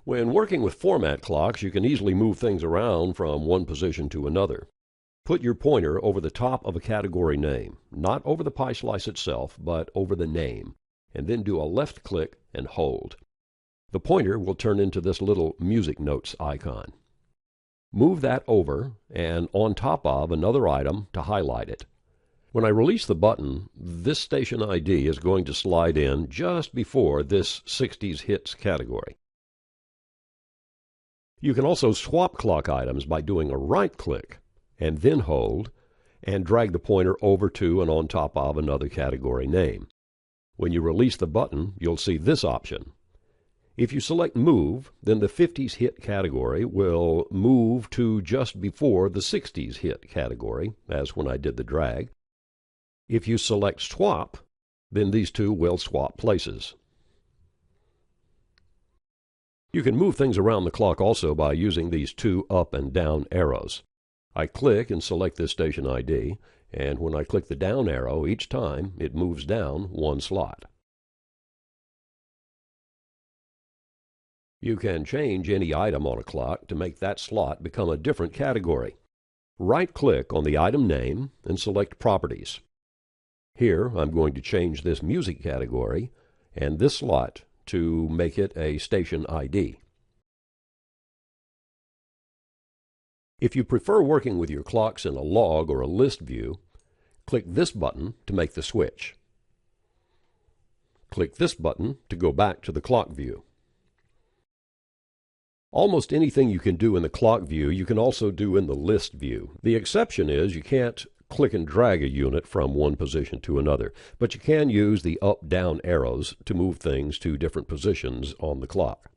When working with format clocks, you can easily move things around from one position to another. Put your pointer over the top of a category name, not over the pie slice itself, but over the name, and then do a left click and hold. The pointer will turn into this little music notes icon. Move that over and on top of another item to highlight it. When I release the button, this station ID is going to slide in just before this 60s hits category. You can also swap clock items by doing a right click and then hold and drag the pointer over to and on top of another category name. When you release the button, you'll see this option. If you select Move, then the 50s hit category will move to just before the 60s hit category, as when I did the drag. If you select Swap, then these two will swap places. You can move things around the clock also by using these two up and down arrows. I click and select this station ID, and when I click the down arrow each time, it moves down one slot. You can change any item on a clock to make that slot become a different category. Right-click on the item name and select Properties. Here, I'm going to change this music category and this slot to make it a station ID. If you prefer working with your clocks in a log or a list view, click this button to make the switch. Click this button to go back to the clock view. Almost anything you can do in the clock view, you can also do in the list view. The exception is you can't click and drag a unit from one position to another, but you can use the up-down arrows to move things to different positions on the clock.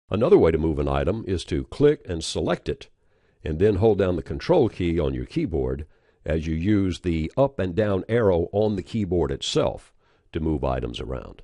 Another way to move an item is to click and select it, and then hold down the Control key on your keyboard as you use the up and down arrow on the keyboard itself to move items around.